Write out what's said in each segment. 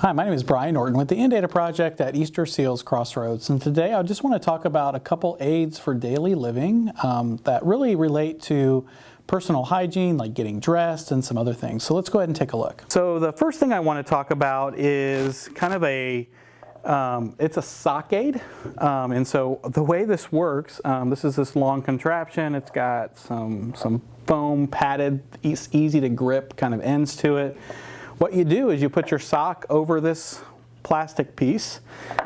Hi, my name is Brian Norton with the In-Data Project at Easterseals Crossroads, and today I just want to talk about a couple aids for daily living that really relate to personal hygiene, like getting dressed and some other things. So let's go ahead and take a look. So the first thing I want to talk about is kind of it's a sock aid, and so the way this works, this is this long contraption. It's got some foam padded, easy to grip kind of ends to it. What you do is you put your sock over this plastic piece,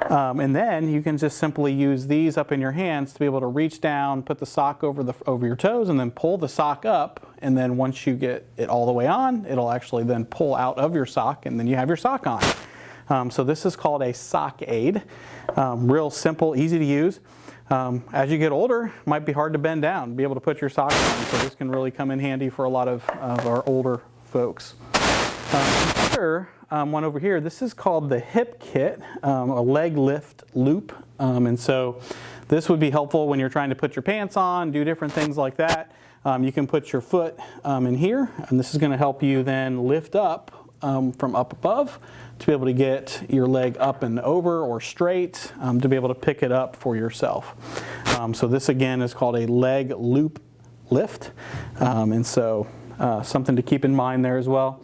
and then you can just simply use these up in your hands to be able to reach down, put the sock over your toes, and then pull the sock up. And then once you get it all the way on, it'll actually then pull out of your sock, and then you have your sock on. So this is called a sock aid. Real simple, easy to use. As you get older, it might be hard to bend down, be able to put your sock on. So this can really come in handy for a lot of our older folks. Another one over here, this is called the hip kit, a leg lift loop. And so this would be helpful when you're trying to put your pants on, do different things like that. You can put your foot in here, and this is going to help you then lift up from up above to be able to get your leg up and over or straight to be able to pick it up for yourself. So this again is called a leg loop lift, and so something to keep in mind there as well.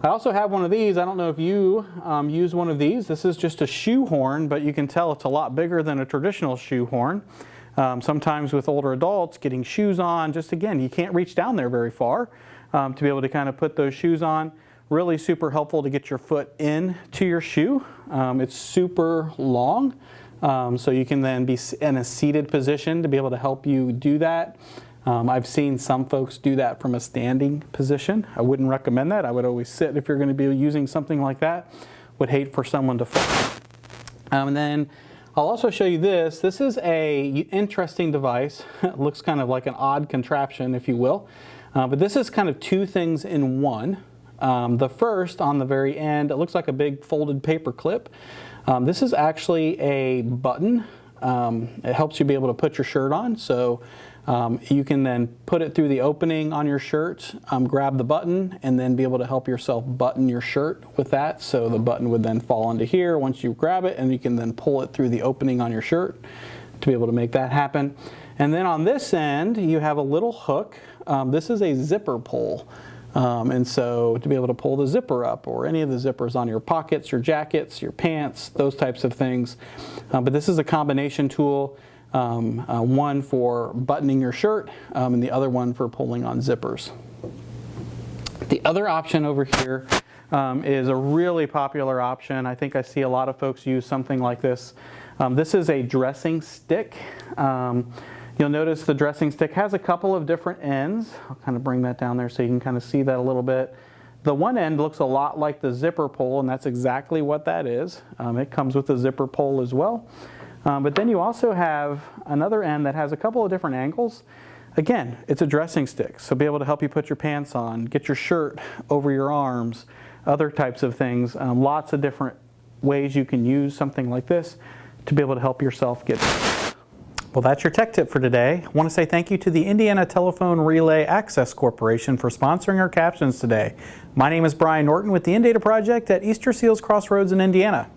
I also have one of these. I don't know if you use one of these. This is just a shoe horn, but you can tell it's a lot bigger than a traditional shoe horn. Sometimes with older adults getting shoes on, just again, you can't reach down there very far to be able to kind of put those shoes on. Really super helpful to get your foot into your shoe. It's super long, so you can then be in a seated position to be able to help you do that. I've seen some folks do that from a standing position. I wouldn't recommend that. I would always sit if you're going to be using something like that. Would hate for someone to fall. And then I'll also show you this. This is a interesting device. It looks kind of like an odd contraption, if you will. But this is kind of two things in one. The first, on the very end, it looks like a big folded paper clip. This is actually a button. It helps you be able to put your shirt on. So you can then put it through the opening on your shirt, grab the button, and then be able to help yourself button your shirt with that. So the button would then fall into here once you grab it, and you can then pull it through the opening on your shirt to be able to make that happen. And then on this end, you have a little hook. This is a zipper pull. And so to be able to pull the zipper up, or any of the zippers on your pockets, your jackets, your pants, those types of things. But this is a combination tool. One for buttoning your shirt, and the other one for pulling on zippers. The other option over here is a really popular option. I think I see a lot of folks use something like this. This is a dressing stick. You'll notice the dressing stick has a couple of different ends. I'll kind of bring that down there so you can kind of see that a little bit. The one end looks a lot like the zipper pull, and that's exactly what that is. It comes with a zipper pull as well. But then you also have another end that has a couple of different angles. Again, it's a dressing stick, so be able to help you put your pants on, get your shirt over your arms, other types of things. Lots of different ways you can use something like this to be able to help yourself get dressed. Well, that's your tech tip for today. I want to say thank you to the Indiana Telephone Relay Access Corporation for sponsoring our captions today. My name is Brian Norton with the In-Data Project at Easterseals Crossroads in Indiana.